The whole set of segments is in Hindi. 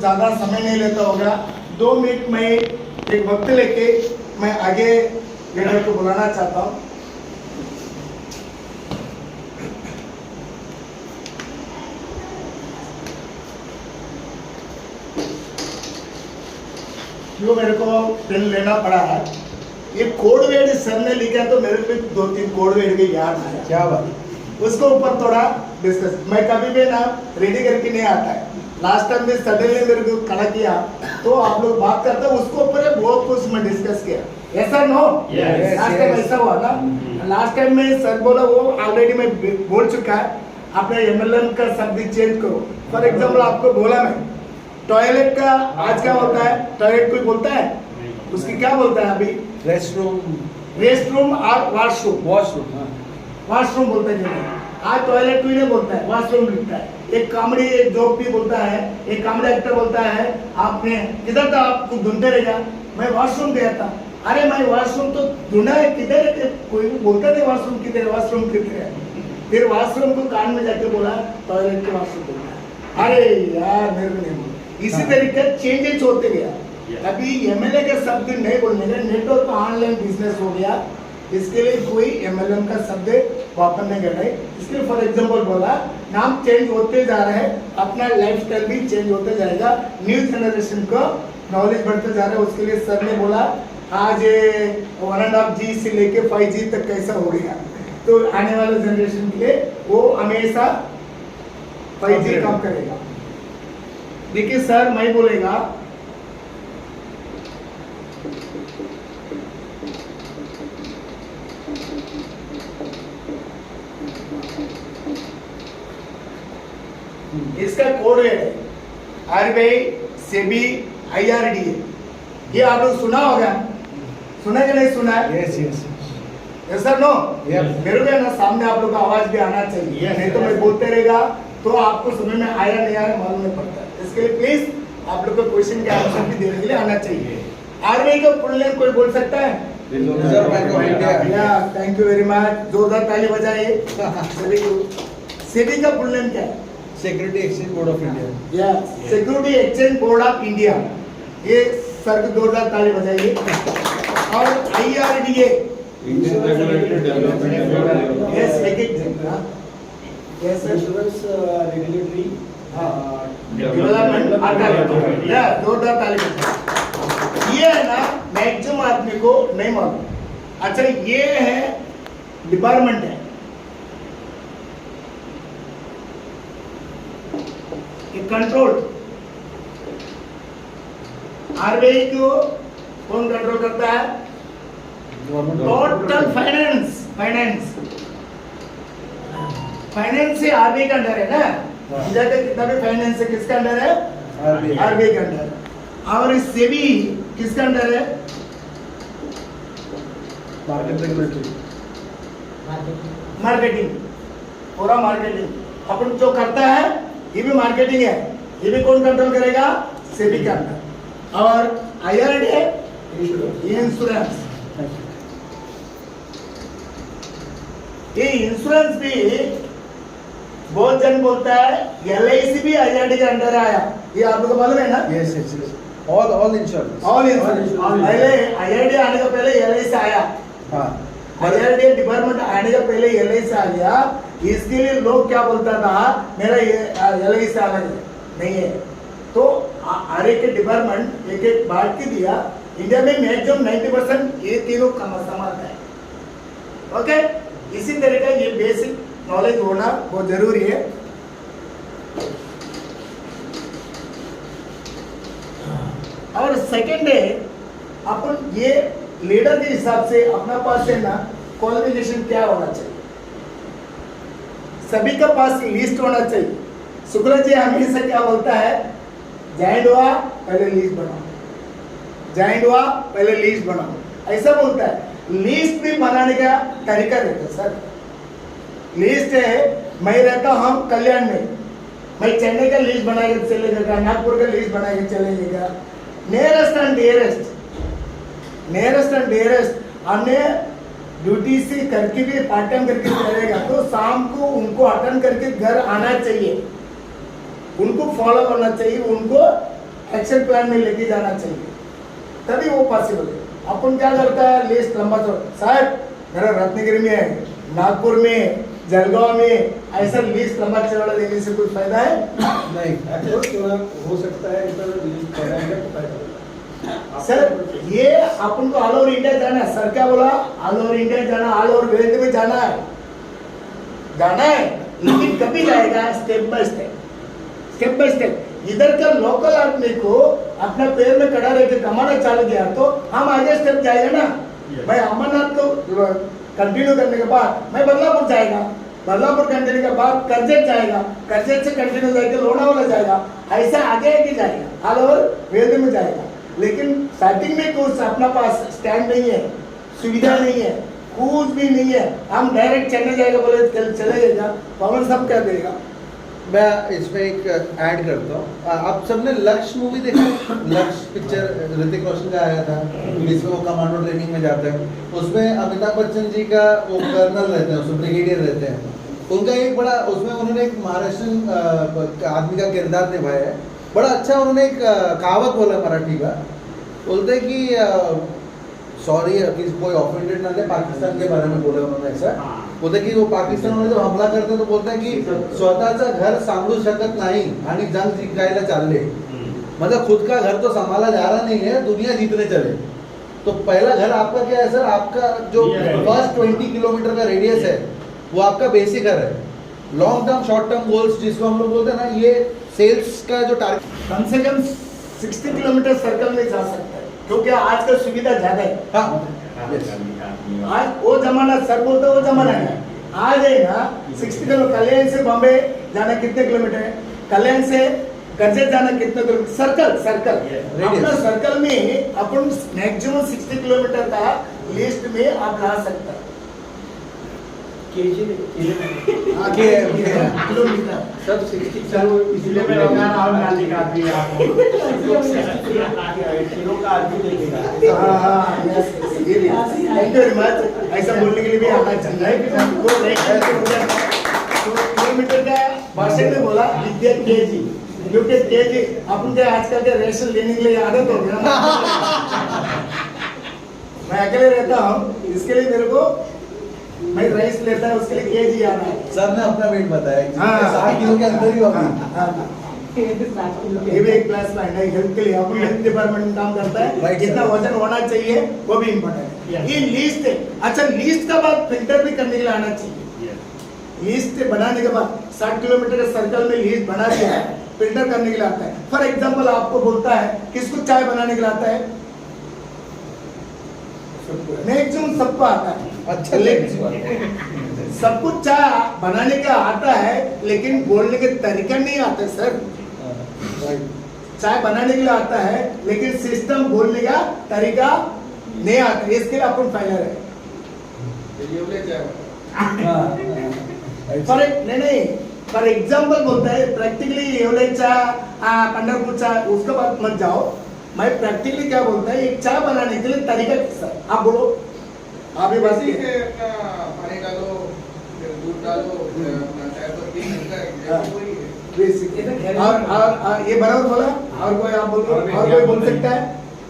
ज़्यादा समय नहीं लेता होगा, 2 मिनट में एक वक्त लेके मैं आगे लीडर को बुलाना चाहता हूँ। क्यों मेरे को पेन लेना पड़ा है, ये कोड वर्ड सर ने लिखा तो मेरे को 2-3 कोड वर्ड के याद आया। क्या बात, उसको ऊपर थोड़ा डिस्कस। मैं कभी भी ना रेडी करके नहीं आता है, लास्ट टाइम में सडनली मेरे को खड़ा किया तो आप लोग बात करते हैं, उसको ऊपर बहुत कुछ मैं डिस्कस किया। ऐसा नो लास्ट टाइम ऐसा हुआ ना, लास्ट टाइम में सर बोला वो ऑलरेडी मैं बोल चुका है, आपने MLM का शब्द चेंज करो। फॉर एग्जाम्पल आपको बोला मैं टॉयलेट का आज क्या होता है, टॉयलेट कोई बोलता है, उसकी क्या बोलता है अभी, रेस्टरूम और वॉशरूम बोलते हैं। आज टॉयलेट कोई नहीं बोलता है, वॉशरूम लिखता है। एक कॉमेडी एक जोक भी बोलता है, एक कॉमेडी एक्टर बोलता है आपने किधर था, आपको ढूंढते रहेगा, मैं वॉशरूम गया था। अरे मैं वॉशरूम तो ढूंढा है, किधर है, कोई बोलता नहीं वॉशरूम किधर है। फिर वॉशरूम को कान में जाके बोला टॉयलेट के वॉशरूम बोलता है। अरे यार मेरे को नहीं बोला। इसी तरीके चेंजेस होते गया। अभी MLA का शब्द नहीं बोलने का, नेटवर्क ऑनलाइन बिजनेस हो गया, इसके लिए कोई MLM का शब्द वापरने का नहीं। इसके लिए फॉर एग्जांपल बोला, नाम चेंज होते जा रहा है, अपना लाइफस्टाइल भी चेंज होते जाएगा, न्यू जनरेशन को नॉलेज बढ़ते जा रहा है। उसके लिए सर ने बोला आज 1.5G से लेके 5G तक कैसा हो गया, तो आने वाले जनरेशन के लिए वो हमेशा 5G काम करेगा। देखिए सर मैं बोलेगा इसका कोड है RBI, SEBI, IRDA। ये आप लोग सुना होगा, सुना कि नहीं सुना है? यस सर नो, मेरे को ना सामने आप लोग का आवाज भी आना चाहिए, नहीं तो मैं बोलते रहेगा तो आपको समझ में आया नहीं आया मालूम नहीं पड़ता। इसके लिए प्लीज आप लोग को क्वेश्चन के आंसर भी देने के लिए आना चाहिए। RBI का फुल नेम कोई बोल सकता है? Reserve bank of India. Thank you very much, जोरदार ताली बजाइए सभी को। SEBI का फुल नेम क्या है? Security exchange board of India. या security exchange board of India, ये सर को जोरदार ताली बजाइए। और IRDA insurance regulatory development authority, या जोरदार ताली बजाइए। ये है ना मैक्सिमम आदमी को नहीं मालूम। अच्छा ये है डिपार्टमेंट है, कंट्रोल। RBI को कौन कंट्रोल करता है? टोटल फाइनेंस से RBI का अंडर है ना, इंडिया का कितना भी फाइनेंस है किसका अंडर है? RBI का अंडर। और SEBI किसका अंडर है? मार्केटिंग, पूरा मार्केटिंग अपन जो करता है ये भी मार्केटिंग है, ये भी कौन कंट्रोल करेगा? SEBI के अंदर। और IRDA इंश्योरेंस, ये इंश्योरेंस भी बहुत जन बोलता है LIC भी IRDA के अंडर आया, ये आप लोग को मालूम है ना? Yes all insurance. पहले IRDA आने का पहले LIC आया। IRDA डिपार्टमेंट आने का पहले LIC आ गया। इसके लिए लोग क्या बोलता था, मेरा LIC अलग नहीं है, तो हर एक डिपार्टमेंट एक एक बांट के दिया। इंडिया में मैक्सिमम 90% ये तीनों संभालता है। ओके, इसी तरह का ये बेसिक नॉलेज होना बहुत जरूरी है। और सेकंड है अपन ये लीडर के हिसाब से अपना पास है ना क्वालिफिकेशन क्या होना चाहिए, सभी का पास लिस्ट होना चाहिए। शुक्ला जी हमेशा क्या बोलता है, ज्वाइंट हुआ पहले लिस्ट बनाओ, ज्वाइंट हुआ पहले लिस्ट बनाओ, ऐसा बोलता है। लिस्ट भी बनाने का तरीका रहता है सर। लिस्ट है, मैं रहता हूँ कल्याण में, मैं चेन्नई का लिस्ट बना के चले जाएगा, नागपुर का लिस्ट बना के चले जाएगा, नियरेस्ट एंड डियरेस्ट हमने ड्यूटी से करके भी पार्ट टाइम करके चलेगा, तो शाम को उनको अटेंड करके घर आना चाहिए, उनको फॉलो करना चाहिए, उनको एक्शन प्लान में लेके जाना चाहिए, तभी वो पॉसिबल है। अपन क्या करता है, लिस्ट लंबा चौड़ा, साहब मेरा रत्नागिरी में है, नागपुर में, जलगांव में, ऐसा लिस्ट लंबा चौड़ा देने से कोई फायदा है नहीं। हो सकता है लिस्ट बनाएंगे तो फायदा होगा। सर ये अपन को ऑल ओवर इंडिया जाना है, सर क्या बोला, ऑल ओवर इंडिया जाना, ऑल ओवर वेल्थ में जाना है, लेकिन कभी जाएगा, स्टेप बाय स्टेप। इधर का लोकल आदमी को अपना पैर में खड़ा रह के कमाना चालू किया तो हम आगे स्टेप जाएगा ना। भाई अमरनाथ को कंटिन्यू करने के बाद मैं बदलापुर जाएगा, बदलापुर कंटिन्यू के बाद करजेट जाएगा, करजेट से कंटिन्यू जाएगा लोनावाला जाएगा, ऐसा आगे आगे जाएगा, ऑल ओवर वेल्थ में जाएगा। लेकिन स्टार्टिंग में कुछ अपना पास स्टैंड नहीं है, सुविधा नहीं है, कुछ भी नहीं है, हम डायरेक्ट चेन्नई जाएगा बोले चलेगा, पवन सब क्या देगा। मैं इसमें एक ऐड करता हूँ, आप सबने लक्ष्य मूवी देखा? लक्ष्य पिक्चर ऋतिक रोशन का आया था, जिसमें वो कमांडो ट्रेनिंग में जाते हैं, उसमें अमिताभ बच्चन जी का वो कर्नल रहते हैं, उसमें ब्रिगेडियर रहते हैं, उनका एक बड़ा, उसमें उन्होंने एक महाराष्ट्र आदमी का किरदार निभाया है, बड़ा अच्छा। उन्होंने एक कहावत बोला मराठी का, बोलते कि सॉरी कोई ऑफेंडेड ना ले, पाकिस्तान के बारे में बोला उन्होंने ऐसा, बोलते की वो पाकिस्तान वाले जब हमला करते तो बोलते हैं की स्वतःचा घर सांभाळू शकत नाही आणि जंग जिंकायला चालले, मतलब खुद का घर तो संभाला जा रहा नहीं है, दुनिया जीतने चले। तो पहला घर आपका क्या है सर, आपका जो फर्स्ट 20 किलोमीटर का रेडियस है वो आपका बेसिक घर है। Long term short term goals जिसको हम लोग बोलते हैं ना, ये सेल्स का जो टारगेट कम से कम 60 किलोमीटर सर्कल में जा सकता है, क्योंकि आज का सुविधा ज्यादा है। आज वो जमाना सर बोलते वो जमाना है, आज है ना 60 किलोमीटर। कल्याण से बॉम्बे जाना कितने किलोमीटर है, कल्याण से करजेट जाना कितने किलोमीटर, सर्कल अपना सर्कल में अपन मैक्सिमम 60 किलोमीटर का लिस्ट में आप ला सकता है। किलोमीटर सब 60 इसलिए मैं राहुल गांधी का आदमी आपको किलो का आदमी देखेगा। थैंक यू वेरी मच, ऐसा बोलने के लिए भी आना चाहिए। किलोमीटर का भाषण में बोला विद्या केजी, क्योंकि केजी अपन के आजकल के रेशन लेने के लिए आदत हो गया। मैं अकेले रहता हूँ, इसके लिए मेरे को मैं राइस लेता है, उसके लिए केजी आना है। सर ने अपना वेट बताया, 60 किलो के अंदर ही होगा। ये भी एक क्लास लाइन है हेल्थ के लिए, अपन हेल्थ डिपार्टमेंट में काम करता है, कितना वजन होना चाहिए वो भी इम्पोर्टेंट है। ये लिस्ट है, अच्छा लिस्ट का बाद फिल्टर भी करने के लिए आना चाहिए। लिस्ट बनाने के बाद 60 किलोमीटर के सर्कल में लिस्ट बना दिया, फिल्टर करने के लिए आता है। फॉर एग्जाम्पल आपको बोलता है किसको चाय बनाने के लिए आता है, मैक्सिमम सबको आता है। अच्छा, सब कुछ चाय बनाने का आता है, लेकिन बोलने के तरीका नहीं आता सर। चाय बनाने के लिए आता है, लेकिन सिस्टम बोलने का तरीका नहीं आता, इसके लिए अपन फाइलर है। फॉर एग्जाम्पल बोलता है प्रैक्टिकली एवढेचा पंढरपुर चाय, उसके बाद मत जाओ। मैं प्रैक्टिकली क्या बोलता है, एक चाय बनाने के लिए तरीका कैसा, आप बोलो, आप ये बात पानी डालो, दूध डालो, चाय पत्ती बेसिक। और ये बराबर बोला, और कोई आप बोलो, और कोई बोल सकता है,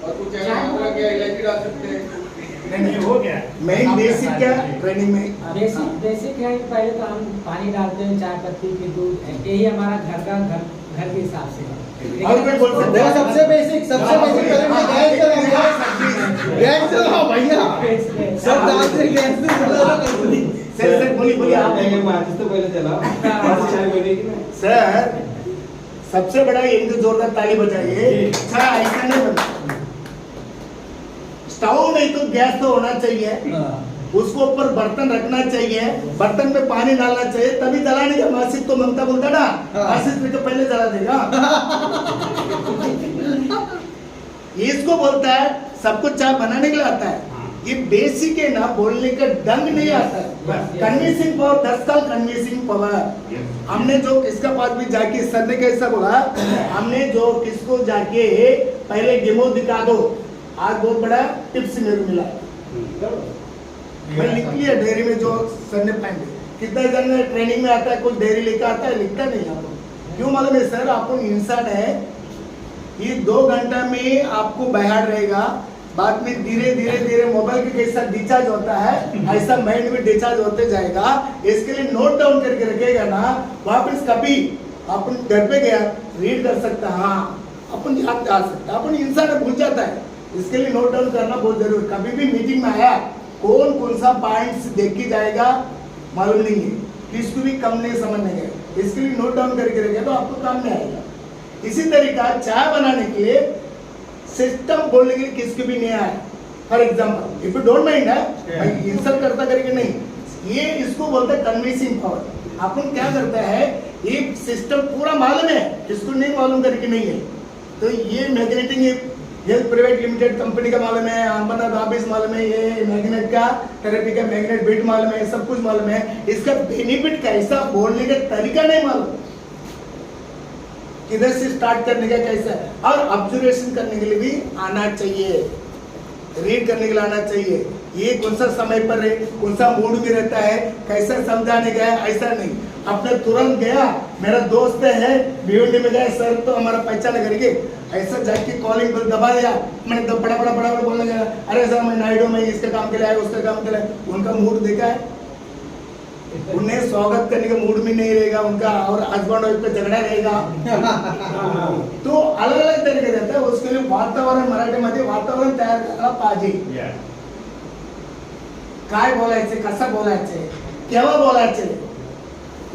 और कुछ इलायची डाल सकते हैं। नहीं हो गया। मेन बेसिक क्या ट्रेनिंग में, बेसिक है, पहले तो हम पानी डालते हैं, चाय पत्ती की दूध, यही हमारा घर के हिसाब से है। और कोई बोल सकता है, सबसे बेसिक गैस चलाओ भैया, सब डालते हैं गैस। सर बोलिए आप। माचिस तो पहले चलाओ, चाय बनेगी ना। सर सबसे बड़ा एक जोरदार ताली बजाइए। चाय ऐसा नहीं बनता, स्टोव नहीं तो गैस तो होना चाहिए, उसको ऊपर बर्तन रखना चाहिए, बर्तन में पानी डालना चाहिए, तभी जलाने का। मासिक तो ममता बोलता ना, मासिक तो पहले जला देगा। इसको बोलता है सब कुछ चाय बनाने के लिए आता है। ये बेसिक है ना, बोलने का ढंग नहीं आता है। कन्विंसिंग पावर, 10 साल कन्विंसिंग पावर। हमने जो किसका पास भी जाके, सर ने कैसा बोला, हमने जो किसको जाके पहले डेमो दिखा दो, आज बहुत बड़ा टिप्स मेरे को मिला। मैं लिख लिया डेयरी में जो सर ने प्लान किया। कितना जन ट्रेनिंग में आता है, कुछ डेयरी लेकर आता है, लिखता नहीं। आप क्यों मालूम है सर, आप इंसान है, ये 2 घंटा में आपको बहार रहेगा, बाद में धीरे धीरे धीरे मोबाइल के कैसा डिस्चार्ज होता है ऐसा माइंड में डिस्चार्ज होते जाएगा। इसके लिए नोट डाउन करके रखेगा ना, वापस कभी अपन घर पे गया रीड कर सकता, हाँ अपन याद आ सकता, अपन इंसान भूल जाता है। इसके लिए नोट डाउन करना बहुत जरूरी है। कभी भी मीटिंग में आया कौन कौन सा पॉइंट्स देख के जाएगा मालूम नहीं है, किसको भी कम नहीं समझने गए। इसके लिए नोट डाउन करके रखे तो आपको काम में आएगा। इसी तरीका चाय बनाने के लिए सिस्टम बोलने के लिए किसको भी नहीं आया। For example if you don't mind है इंसल्ट करता करके नहीं, ये इसको बोलते हैं कन्विंसिंग पावर। अपन क्या करता है, ये सिस्टम पूरा मालूम है, इसको नहीं मालूम करके नहीं है। तो ये magnetic health private limited company का मालूम है, अमरनाथ ऑफिस मालूम है, ये मैग्नेट का थेरेपी का मैग्नेट बिट मालूम है, सब कुछ मालूम है। इसका बेनिफिट कैसा बोलने का तरीका नहीं मालूम, किधर से स्टार्ट करने का कैसा है। और ऑब्जर्वेशन करने के लिए भी आना चाहिए, रीड करने के लिए आना चाहिए। ये कौन सा समय पर है, कौन सा मूड में रहता है, कैसा समझाने गया, ऐसा नहीं अपने तुरंत गया मेरा दोस्त है भिवंडी में गया सर तो हमारा पहचान करके ऐसा जाके कॉलिंग बेल दबा दिया। मैंने तो बड़ा बड़ा बड़ा बोलने लगा, अरे सर मैं नायडू में इसका काम के लिए आया, उसका काम के लिए। उनका मूड देखा है, उन्हें स्वागत करने का मूड में नहीं रहेगा उनका, और हस्बैंड वाइफ पे झगड़ा रहेगा। तो अलग अलग तरीके रहता है। उसके लिए वातावरण मराठीमध्ये वातावरण तयार करायला पाहिजे। काय बोलायचे, कसं बोलायचे, केव्हा बोलायचे,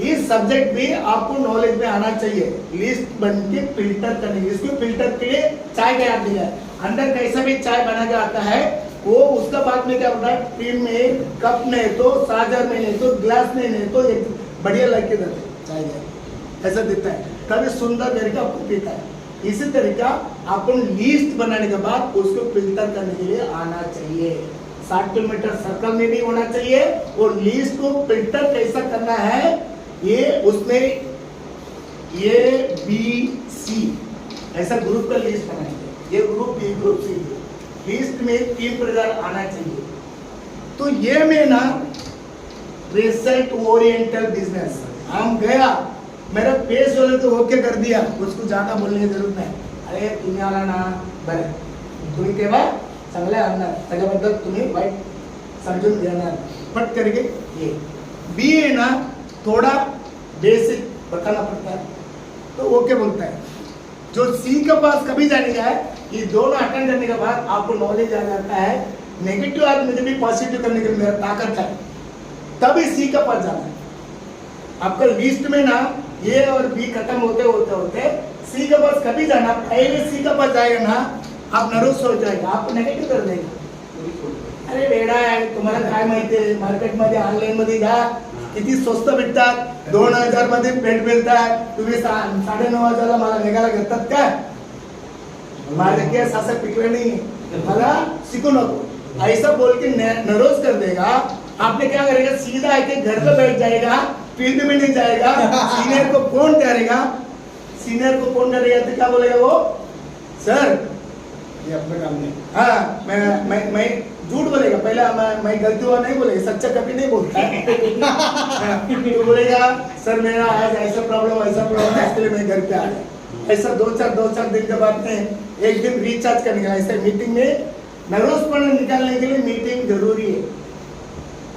ये सब्जेक्ट भी आपको नॉलेज में आना चाहिए। लिस्ट बन के फिल्टर करने, इसको फिल्टर के लिए चाय का याद दिया है। अंदर कैसा भी चाय बना के आता है वो उसका बाद में क्या होता है, टीन में कप नहीं तो सागर में नहीं तो ग्लास में नहीं तो एक बढ़िया लग के देते चाय ऐसा देता है, तभी सुंदर करके आपको पीता है। इसी तरीका अपन लिस्ट बनाने के बाद उसको फिल्टर करने के लिए आना चाहिए। 60 किलोमीटर सर्कल में भी होना चाहिए, और लिस्ट को फिल्टर कैसा करना है ये उसमें ए बी सी ऐसा ग्रुप का लिस्ट बनाएंगे। ये group B group C, list में 3 प्रकार आना चाहिए। तो ये में ना रिजल्ट ओरिएंटल बिजनेस, हम गया मेरा पेज वाले तो ओके कर दिया, उसको ज्यादा बोलने की जरूरत नाही। अरे तुम्ही आला ना बरं, तुम्ही तेव्हा चांगले आणणार, त्याच्याबद्दल तुम्ही वाईट समजून घेणार पट करके। ये बी है ना थोड़ा बेसिक बताना पड़ता है तो ओके बोलता है। जो सी के पास कभी जाने का है, ये दोनों अटेंड करने के बाद आपको नॉलेज आ जाता है। नेगेटिव आदमी मुझे भी पॉजिटिव करने के लिए मेरा ताकत है, तभी सी का पास जाना है। आपका लिस्ट में ना ए और बी खत्म होते होते होते सी के पास कभी जाना, पहले सी का पास जाएगा ना आप नर्वस हो जाएगा, आपको नेगेटिव कर देगा। अरे वेडा आहे, तुम्हाला काय माहिती आहे, मार्केट मध्ये ऑनलाईन मध्ये जा किती स्वस्त भेटतात, 2000 मध्ये भेट मिळतात, तुम्ही 9,500 मला निघायला घेतात का? माझे केस असं पिकलं नाही, मला शिकू नको ऐसा बोल के नर्वस कर देगा। आपने क्या करेगा, सीधा आके घर पे बैठ जाएगा, फील्ड में नहीं जाएगा, सीनियर को फोन करेगा, सीनियर को फोन करेगा तो क्या बोलेगा वो, सर ये अपना काम नहीं। हाँ मैं झूठ बोलेगा, पहले मैं गलती हुआ नहीं बोलेगा, सच्चा कभी नहीं बोलता है। तो बोलेगा सर मेरा आज ऐसा प्रॉब्लम इसके लिए मैं घर पे आ गया। ऐसा 2-4 दिन के बाद में एक दिन रिचार्ज करने का, ऐसे मीटिंग में नर्वसपन निकालने के लिए मीटिंग जरूरी है।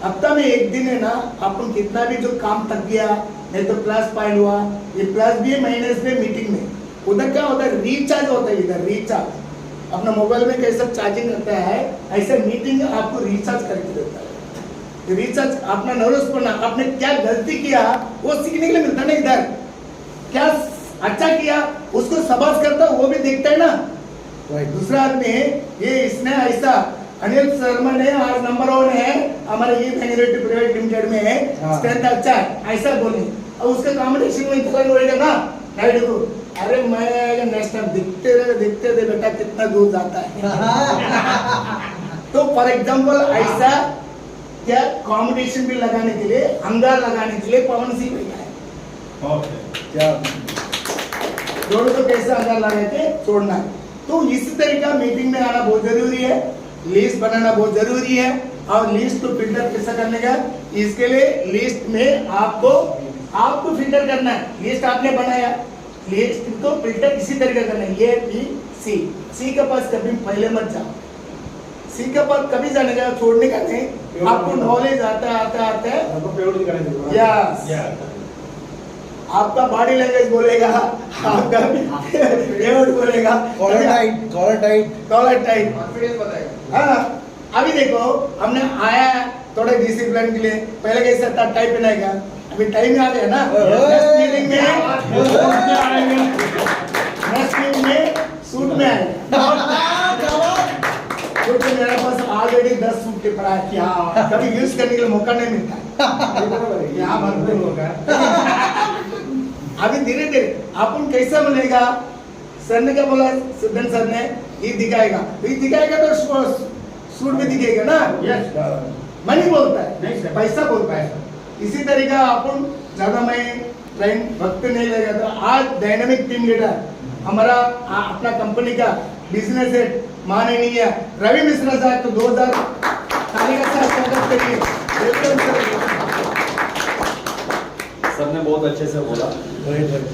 हफ्ता में एक दिन है ना, अपन कितना भी जो काम थक गया नहीं तो प्लस पॉइंट हुआ, ये प्लस भी है माइनस में मीटिंग में। उधर क्या होता है, रिचार्ज होता है। इधर रिचार्ज अपना मोबाइल में कैसा चार्जिंग करता है, ऐसे मीटिंग आपको रिचार्ज करके देता है। रिचार्ज अपना नर्वसपन, आपने क्या गलती किया वो सीखने के लिए मिलता है ना। इधर क्या अच्छा किया उसको शाबाश करता वो भी देखता है ना। दूसरा आदमी ये इसने ऐसा अनिल शर्मा ने आज नंबर 1 है हमारे ये मैग्नेटिक प्राइवेट लिमिटेड में है, स्ट्रेंथ अच्छा है ऐसा बोले, और उसका कॉम्बिनेशन में इतना होएगा ना नाइडू को, अरे मैं नेक्स्ट टाइम दिखते दे बेटा कितना दूर जाता है। तो फॉर एग्जांपल ऐसा क्या कॉम्बिनेशन भी लगाने के लिए, अंगार लगाने के लिए पवन सिंह भैया है। क्या दोनों को कैसे अंगार लगा के छोड़ना है। तो इसी तरीका मीटिंग में आना बहुत जरूरी है, लिस्ट बनाना बहुत जरूरी है, और लिस्ट को फिल्टर कैसा करने का, इसके लिए लिस्ट में आपको फिल्टर करना है। लिस्ट आपने बनाया, तो फिल्टर इसी तरीके का नहीं, ए बी सी, सी के पास कभी पहले मत जाओ, सी के पास कभी जाने का छोड़ने का नहीं, आपको नॉलेज आता आता आता है। आपको प्योर दिखाने देगा। यस, आपका बॉडी लैंग्वेज बोलेगा, आपका पेट बोलेगा, collar tight, collar tight. Collar tight. Confidence बताएगा। हाँ, अभी देखो हमने आया थोड़े डिसिप्लिन के लिए, पहले कैसा था टाइप बनाएगा, अभी टाइम आ गया ना, नेक्स्ट मीटिंग में सूट में आएगा, क्योंकि मेरे पास ऑलरेडी 10 सूट के पड़ा है, क्या कभी यूज करने के लिए मौका नहीं मिलता है। यहाँ भरपूर होगा। अभी धीरे धीरे अपन कैसा मिलेगा, सर ने क्या बोला, सिद्धन सर ने ये दिखाएगा, तो ये दिखाएगा तो सूट भी दिखेगा ना, मनी बोलता है, पैसा बोलता है। इसी तरीका अपन ज्यादा मैं ट्रेन वक्त नहीं लगेगा, तो आज डायनामिक टीम लीडर हमारा अपना कंपनी का बिजनेस हेड माननीय रवि मिश्रा साहब, तो 2000 ताली का साथ स्वागत करिए। Welcome sir. सबने बहुत अच्छे से बोला। Right right.